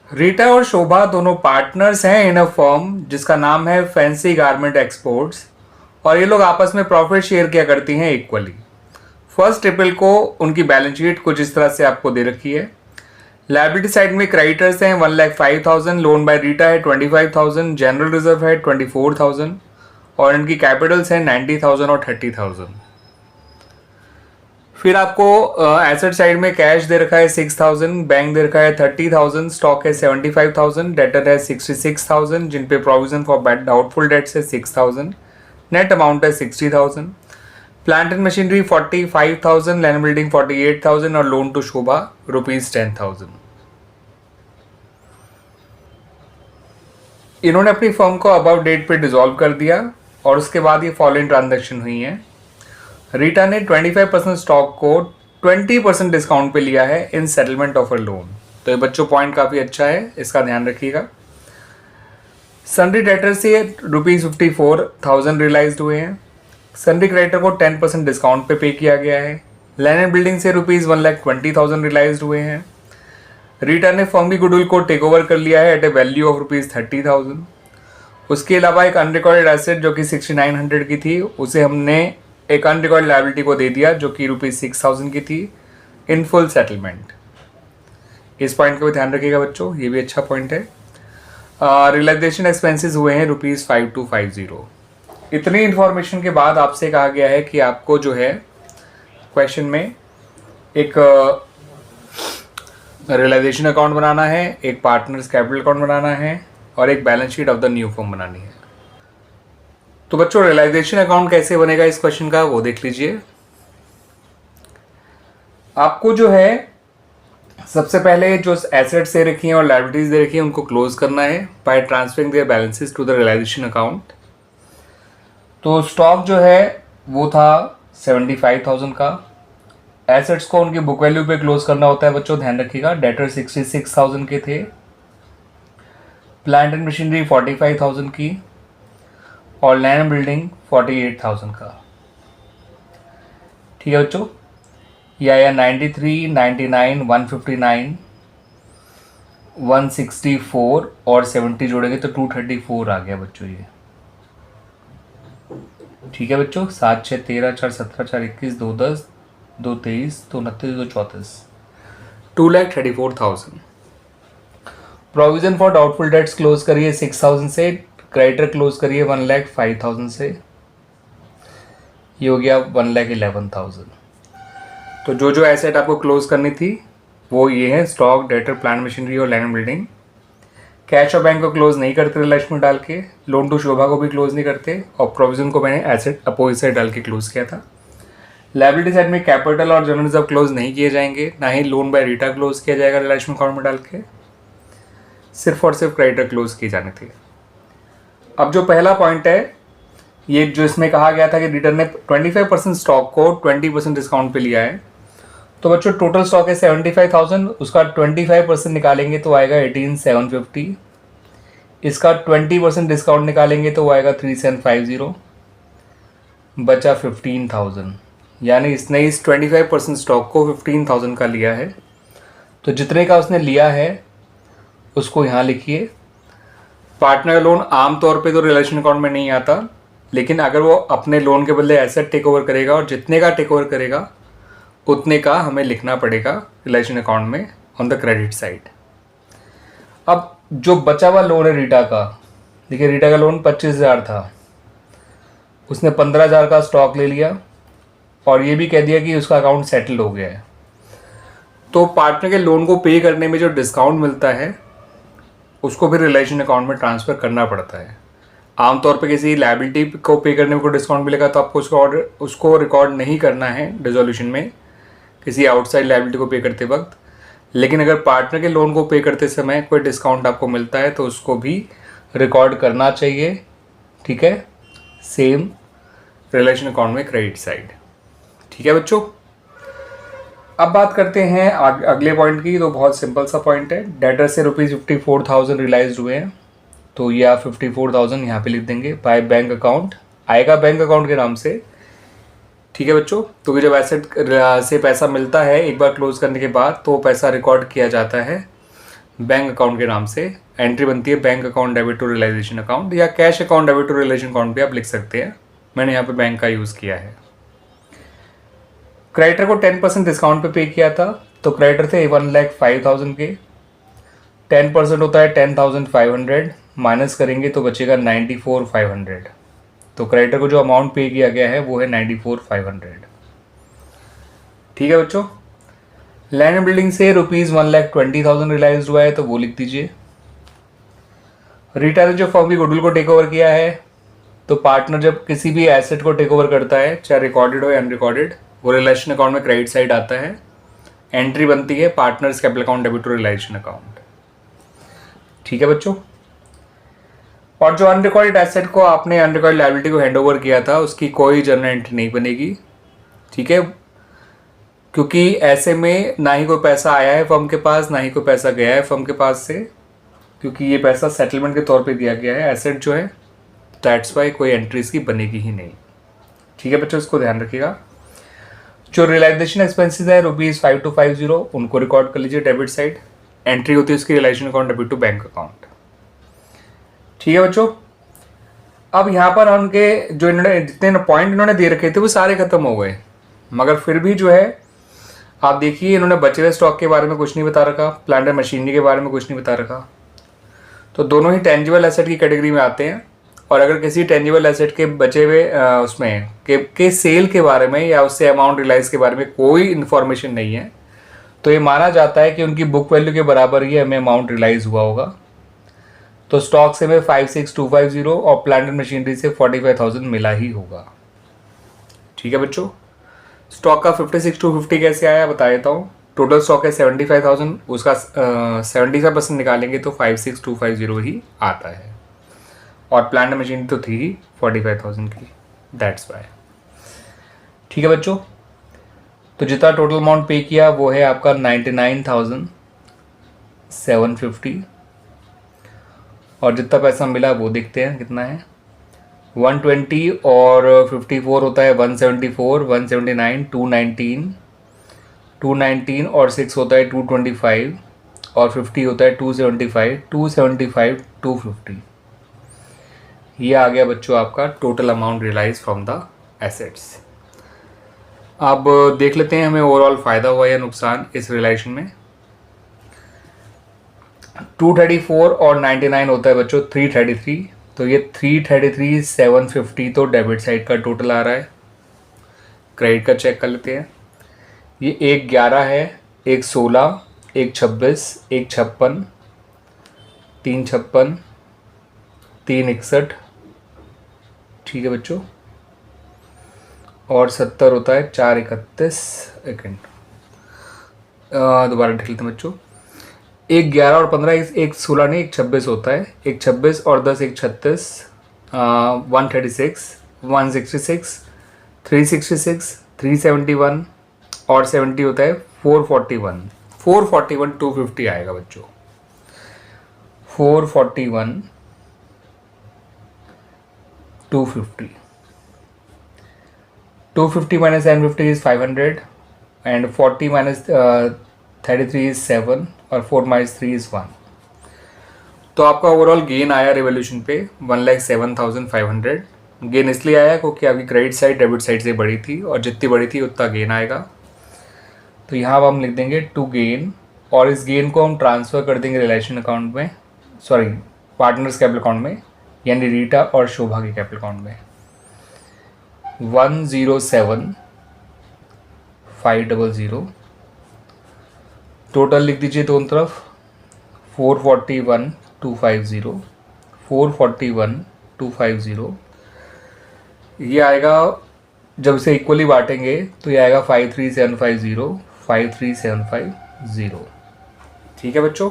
रीटा और शोभा दोनों पार्टनर्स हैं इन अ फर्म जिसका नाम है फैंसी गारमेंट एक्सपोर्ट्स, और ये लोग आपस में प्रॉफिट शेयर किया करती हैं इक्वली। फर्स्ट ट्रिपल को उनकी बैलेंस शीट कुछ इस तरह से आपको दे रखी है। लायबिलिटी साइड में क्रेडिटर्स हैं 1,05,000, लोन बाय रीटा है 25,000, जनरल रिजर्व है 24,000 और इनकी कैपिटल्स हैं 90,000 और 30,000। फिर आपको एसेट साइड में कैश दे रखा है 6,000, बैंक दे रखा है 30,000, स्टॉक है 75,000, डेटर है 66,000 जिन पे provision for bad doubtful debts है 6,000, नेट अमाउंट है 60,000, plant and machinery 45,000, land building 48,000 और लोन टू शोभा ₹10,000। इन्होंने अपनी फर्म को अबव डेट पे डिसॉल्व कर दिया और उसके बाद ये फॉलोइंग ट्रांजैक्शन हुई है। रीटा ने 25% स्टॉक को 20% डिस्काउंट पे लिया है इन सेटलमेंट ऑफ अ लोन। तो ये बच्चों पॉइंट काफ़ी अच्छा है, इसका ध्यान रखिएगा। सन्ड्री डेटर से ₹54,000 रियलाइज्ड हुए हैं। सन्ड्री क्रेडिटर को 10% डिस्काउंट पे किया गया है। लैंड एंड बिल्डिंग से ₹1,20,000 रियलाइज्ड हुए हैं। रीटा ने फर्म की गुडविल को टेक ओवर कर लिया है एट ए वैल्यू ऑफ ₹30,000। उसके अलावा एक अनरिकॉर्डेड एसेट जो कि 6,900 की थी उसे हमने एक अनरिकॉर्ड लायबिलिटी को दे दिया जो कि ₹6,000 की थी इन फुल सेटलमेंट। इस पॉइंट का भी ध्यान रखिएगा बच्चों, ये भी अच्छा पॉइंट है। रियलाइजेशन एक्सपेंसेस हुए हैं ₹5250। इतनी इन्फॉर्मेशन के बाद आपसे कहा गया है कि आपको जो है क्वेश्चन में एक रियलाइजेशन अकाउंट बनाना है, एक पार्टनर्स कैपिटल अकाउंट बनाना है और एक balance sheet of the new firm बनानी है। तो बच्चों रियलाइजेशन अकाउंट कैसे बनेगा इस क्वेश्चन का वो देख लीजिए। आपको जो है सबसे पहले जो एसेट्स दे रखी हैं और लायबिलिटीज दे रखी हैं उनको क्लोज करना है by transferring their balances to the realisation account. तो स्टॉक जो है वो था 75,000 का। एसेट्स को उनकी बुक वैल्यू पे क्लोज करना होता है बच्चों, ध्यान रखिएगा। डेटर 66,000 के थे, प्लांट एंड मशीनरी 45,000 की और लैंड बिल्डिंग 48,000 का। ठीक है बच्चों, या 93, 99, 159, 164 और 70 जोड़ेंगे तो 234 आ गया बच्चों ये। ठीक है बच्चों, 7, 6, 13, 4, 17, 4, 21, 2, 10, 2, 23, 2, 29, 2, 34, 2,34,000। Provision for doubtful debts close करिए 6,000 से, क्रेडिटर क्लोज करिए 1,05,000 से, ये हो गया 1,11,000। तो जो जो एसेट आपको क्लोज करनी थी वो ये है, स्टॉक, डेटर, प्लांट मशीनरी और लैंड बिल्डिंग। कैश और बैंक को क्लोज नहीं करते रिलेशन में डाल के, लोन टू शोभा को भी क्लोज नहीं करते और प्रोविजन को मैंने एसेट अपोजिट साइड डाल के क्लोज किया था। लायबिलिटी साइड में कैपिटल और जनरल रिजर्व क्लोज नहीं किए जाएंगे, ना ही लोन बाय रीटा क्लोज किया जाएगा रिलेशन अकाउंट में डाल के, सिर्फ और सिर्फ क्रेडिटर क्लोज किए जाने थे। अब जो पहला पॉइंट है, ये जो इसमें कहा गया था कि रीटा ने 25% स्टॉक को 20% डिस्काउंट पे लिया है। तो बच्चों टोटल स्टॉक है 75,000, उसका 25% निकालेंगे तो आएगा 18,750। इसका 20% डिस्काउंट निकालेंगे तो आएगा 3,750, बचा 15,000। यानी इसने इस 25% स्टॉक को 15,000 का लिया है। तो जितने का उसने लिया है उसको यहाँ लिखिए। पार्टनर लोन आमतौर पे तो रिलेशन अकाउंट में नहीं आता, लेकिन अगर वो अपने लोन के बदले एसेट टेक ओवर करेगा और जितने का टेक ओवर करेगा उतने का हमें लिखना पड़ेगा रिलेशन अकाउंट में ऑन द क्रेडिट साइड। अब जो बचा हुआ लोन है रीटा का, देखिए रीटा का लोन 25,000 था, उसने 15,000 का स्टॉक ले लिया और ये भी कह दिया कि उसका अकाउंट सेटल हो गया है। तो पार्टनर के लोन को पे करने में जो डिस्काउंट मिलता है उसको फिर रिलेशन अकाउंट में ट्रांसफ़र करना पड़ता है। आमतौर पे किसी लायबिलिटी को पे करने में कोई डिस्काउंट मिलेगा तो आपको उसको रिकॉर्ड नहीं करना है डिसोल्यूशन में किसी आउटसाइड लायबिलिटी को पे करते वक्त। लेकिन अगर पार्टनर के लोन को पे करते समय कोई डिस्काउंट आपको मिलता है तो उसको भी रिकॉर्ड करना चाहिए। ठीक है, सेम रिलेशन अकाउंट में क्रेडिट साइड। ठीक है बच्चों, अब बात करते हैं अगले पॉइंट की। तो बहुत सिंपल सा पॉइंट है। डेटर से ₹54,000 रियलाइज हुए हैं, तो ये आप 54,000 यहाँ पे लिख देंगे। बाय बैंक अकाउंट आएगा बैंक अकाउंट के नाम से। ठीक है बच्चों, क्योंकि जब एसेट से पैसा मिलता है एक बार क्लोज करने के बाद तो पैसा रिकॉर्ड किया जाता है बैंक अकाउंट के नाम से एंट्री बनती है, bank account debit to realisation account, या cash account debit to realisation account भी आप लिख सकते हैं। मैंने यहाँ पे बैंक का यूज़ किया है। क्रेडिटर को 10% डिस्काउंट पे किया था, तो क्रेडिटर थे 1,05,000 के, 10% होता है 10,500, माइनस करेंगे तो बचेगा 94,500। तो क्रेडिटर को जो अमाउंट पे किया गया है वो है 94,500। ठीक है बच्चों। लैंड बिल्डिंग से ₹1,20,000 रियलाइज हुआ है, तो वो लिख दीजिए। रीटा ने जो फर्म की गुडविल को टेक ओवर किया है, तो पार्टनर जब किसी भी एसेट को टेक ओवर करता है, चाहे रिकॉर्डेड हो या अनरिकॉर्डेड, वो रियलाइजेशन अकाउंट में क्रेडिट साइड आता है, एंट्री बनती है partners capital account debit to realisation account. ठीक है बच्चों। और जो अनरिकॉर्डेड एसेट को आपने अनरिकॉर्डेड लायबिलिटी को हैंड ओवर किया था, उसकी कोई जर्नल एंट्री नहीं बनेगी। ठीक है, क्योंकि ऐसे में ना ही कोई पैसा आया है फर्म के पास, ना ही कोई पैसा गया है फर्म के पास से, क्योंकि ये पैसा सेटलमेंट के तौर पे दिया गया है एसेट जो है, दैट्स वाई कोई एंट्री इसकी बनेगी ही नहीं। ठीक है बच्चों, इसको ध्यान रखिएगा। जो रियलाइजेशन एक्सपेंसेस है ₹5250, उनको रिकॉर्ड कर लीजिए डेबिट साइड, एंट्री होती है उसकी realisation account debit to bank account. ठीक है बच्चों। अब यहाँ पर उनके जो इन्होंने जितने पॉइंट इन्होंने दे रखे थे वो सारे खत्म हो गए, मगर फिर भी जो है आप देखिए इन्होंने बचे हुए स्टॉक के बारे में कुछ नहीं बता रखा, प्लांट एंड मशीनरी के बारे में कुछ नहीं बता रखा। तो दोनों ही टेंजिबल एसेट की कैटेगरी में आते हैं, और अगर किसी टेंजिबल एसेट के बचे हुए उसमें के सेल के बारे में या उससे अमाउंट रियलाइज के बारे में कोई इन्फॉर्मेशन नहीं है, तो ये माना जाता है कि उनकी बुक वैल्यू के बराबर ही हमें अमाउंट रियलाइज हुआ होगा। तो स्टॉक से हमें 56,250 और प्लांट एंड मशीनरी से 45,000 मिला ही होगा। ठीक है बच्चों। स्टॉक का 56,250 कैसे आया बता देता हूँ। टोटल स्टॉक है 75,000, उसका 75% निकालेंगे तो 56,250 ही आता है, और प्लांट एंड मशीनरी तो थी ही 45,000 की, दैट्स वाई। ठीक है बच्चों। तो जितना टोटल अमाउंट पे किया वो है आपका 99,750, और जितना पैसा मिला वो देखते हैं कितना है। 120 और 54 होता है 174, 179, 219 और 6 होता है 225, और 50 होता है 275, 250। ये आ गया बच्चों आपका total amount realise from the assets. अब देख लेते हैं हमें ओवरऑल फ़ायदा हुआ या नुकसान इस रियलाइजेशन में। 234 और 99 होता है बच्चों 333, तो ये 333,750 तो डेबिट साइड का टोटल आ रहा है। क्रेडिट का चेक कर लेते हैं। ये एक 11 है, एक 16, एक 26, एक 56, 356, 361। ठीक है बच्चों। और 70 होता है 431। सेकेंड दोबारा देख लेते हैं बच्चों। एक 11 और 15, एक 16 नहीं, एक 26 होता है, एक 26 और 10, एक 36, 136, 166, 366, 371 और 70 होता है 441। 441 250 आएगा बच्चों। 441 250। 250 minus 750 is 500, and 40 minus 33 is 7, और 4 minus 3 is 1। तो आपका ओवरऑल गेन आया रिवोल्यूशन पे 1,07,500। गेन इसलिए आया क्योंकि आपकी क्रेडिट साइड डेबिट साइड से बड़ी थी, और जितनी बड़ी थी उतना गेन आएगा। तो यहाँ हम लिख देंगे टू गेन, और इस गेन को हम ट्रांसफ़र कर देंगे रिलेशन अकाउंट में, सॉरी पार्टनर्स कैपिटल अकाउंट में, यानी रीटा और शोभा के कैपिटल अकाउंट में। 107,500 टोटल लिख दीजिए दोनों तरफ। 441,250, 441,250। ये आएगा जब इसे इक्वली बांटेंगे तो ये आएगा 53,750, 53,750। ठीक है बच्चों।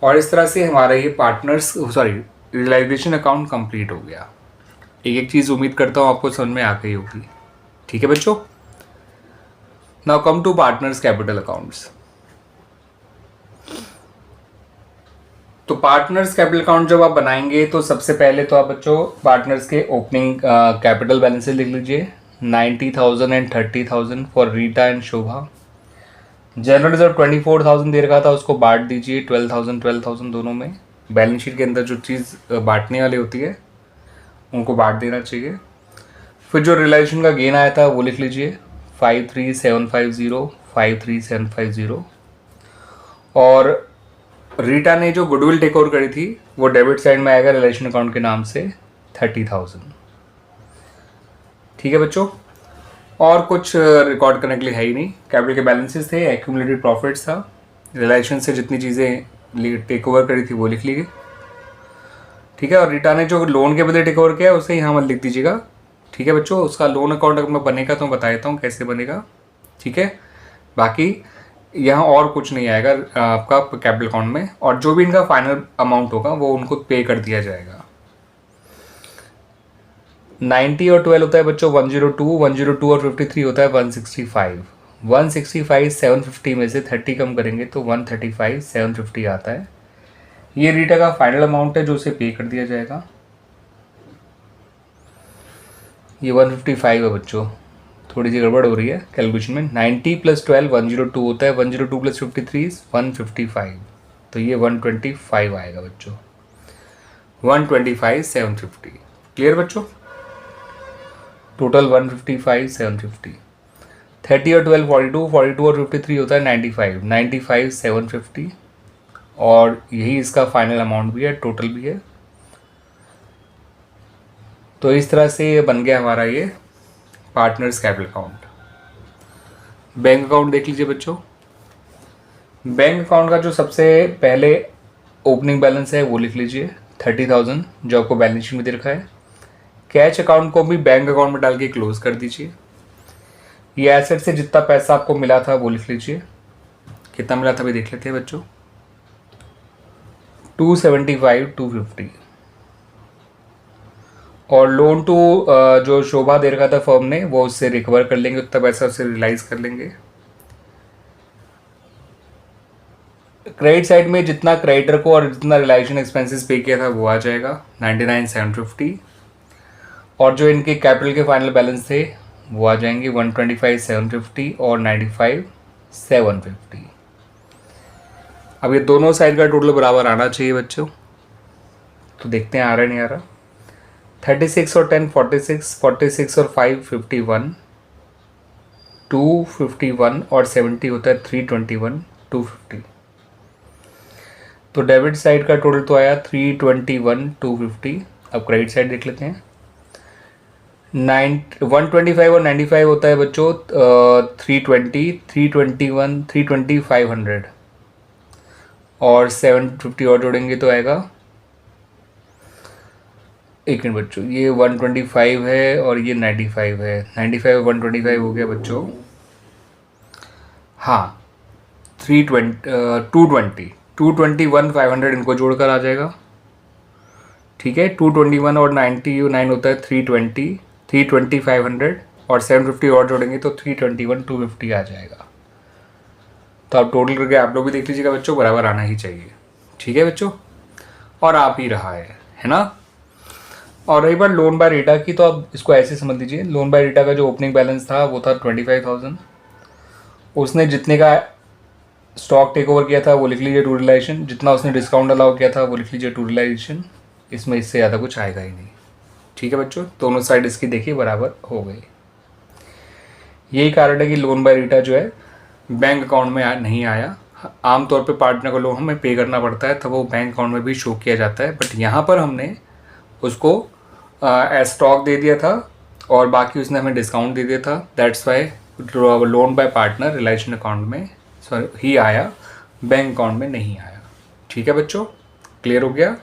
और इस तरह से हमारा ये रियलाइजेशन अकाउंट कंप्लीट हो गया। एक एक चीज़ उम्मीद करता हूँ आपको समझ में आ गई होगी। ठीक है बच्चों। Now come to partners capital accounts. तो पार्टनर्स कैपिटल अकाउंट जब आप बनाएंगे तो सबसे पहले तो आप बच्चों पार्टनर्स के ओपनिंग कैपिटल बैलेंसेस लिख लीजिए। 90,000 and 30,000 for Rita and Shobha, general reserve 24,000 दे रखा था, उसको बांट दीजिए 12,000 दोनों में। बैलेंस शीट के अंदर जो चीज़ बांटने वाली होती है उनको बांट देना चाहिए। फिर जो रियलाइजेशन का गेन आया था वो लिख लीजिए 53,750, 53,750। और रीटा ने जो गुडविल टेक ओवर करी थी वो डेबिट साइड में आएगा रिलेशन अकाउंट के नाम से 30,000। ठीक है बच्चों, और कुछ रिकॉर्ड करने के लिए है ही नहीं। कैपिटल के बैलेंसेस थे, एक्यूमुलेटेड प्रॉफिट्स था, रिलेशन से जितनी चीज़ें टेक ओवर करी थी वो लिख ली गई। ठीक है, और रीटा ने जो लोन के बदले टेक ओवर किया उसे यहाँ मत लिख दीजिएगा। ठीक है बच्चों, उसका लोन अकाउंट अगर मैं बनेगा तो मैं बता देता हूँ कैसे बनेगा। ठीक है, बाकी यहाँ और कुछ नहीं आएगा आपका कैपिटल अकाउंट में, और जो भी इनका फाइनल अमाउंट होगा वो उनको पे कर दिया जाएगा। 90 और 12 होता है बच्चों 102, 102 और 53 होता है 165। 165 750 में से 30 कम करेंगे तो 135 750 आता है। ये रीटा का फाइनल अमाउंट है जो उसे पे कर दिया जाएगा। ये 155 है बच्चों, थोड़ी सी गड़बड़ हो रही है कैलकुलेशन में। 90 + 12 102 होता है, 102 + 53 155, तो ये 125 आएगा बच्चों, 125 750। क्लियर बच्चों, टोटल 155 750। 30 और 12 42, 42 और 53 होता है 95, 95 750, और यही इसका फाइनल अमाउंट भी है, टोटल भी है। तो इस तरह से ये बन गया हमारा ये partners capital account. Bank account देख लीजिए बच्चों। बैंक अकाउंट का जो सबसे पहले ओपनिंग बैलेंस है वो लिख लीजिए 30,000, जो आपको बैलेंस शीट में दे रखा है। कैश अकाउंट को भी बैंक अकाउंट में डाल के क्लोज कर दीजिए। ये एसेट से जितना पैसा आपको मिला था वो लिख लीजिए। कितना मिला था भी देख लेते हैं बच्चों, 275 250। और लोन टू जो शोभा दे रखा था फर्म ने वो उससे रिकवर कर लेंगे, उतना पैसा उससे रियलाइज कर लेंगे। क्रेडिट साइड में जितना क्रेडिटर को और जितना रिलाइजेशन एक्सपेंसेस पे किया था वो आ जाएगा 99,750। और जो इनके कैपिटल के फाइनल बैलेंस थे वो आ जाएंगे 125,750 और 95,750। अब ये दोनों साइड का टोटल बराबर आना चाहिए बच्चों, तो देखते हैं आ रहा नहीं आ रहा। 36 और 10 46, 46 और 5 51, 251 और 70 होता है 321 250। तो डेबिट साइड का टोटल तो आया 321 250। अब क्रेडिट साइड देख लेते हैं। 125 और 95 होता है बच्चों 320, 321 320 500, और 750 और जोड़ेंगे तो आएगा, एक मिनट बच्चों, ये 125 है और ये 95 है, 95 125 हो गया बच्चों। हाँ 221 500 इनको जोड़कर आ जाएगा। ठीक है, 221 और 99 होता है 320, 320 500 और 750 और जोड़ेंगे तो 321 250 आ जाएगा। तो आप टोटल करके आप लोग भी देख लीजिएगा बच्चों, बराबर आना ही चाहिए। ठीक है बच्चों, और आप ही रहा है ना। और रही बात लोन बाय रीटा की, तो आप इसको ऐसे समझ लीजिए, लोन बाय रीटा का जो ओपनिंग बैलेंस था वो था 25,000। उसने जितने का स्टॉक टेक ओवर किया था वो लिख लीजिए टू रिलाइजेशन, जितना उसने डिस्काउंट अलाउ किया था वो लिख लीजिए टू रिलाइजेशन। इसमें इससे ज़्यादा कुछ आएगा ही नहीं। ठीक है बच्चों, दोनों साइड इसकी देखिए बराबर हो गई। यही कारण है कि लोन बाय रीटा जो है बैंक अकाउंट में नहीं आया। आमतौर पे पार्टनर को लोन हमें पे करना पड़ता है तब वो बैंक अकाउंट में भी शो किया जाता है, बट यहाँ पर हमने उसको एज स्टॉक दे दिया था और बाकी उसने हमें डिस्काउंट दे दिया था। That's why loan by partner realisation account में ही आया, बैंक अकाउंट में नहीं आया। ठीक है बच्चों, क्लियर हो गया।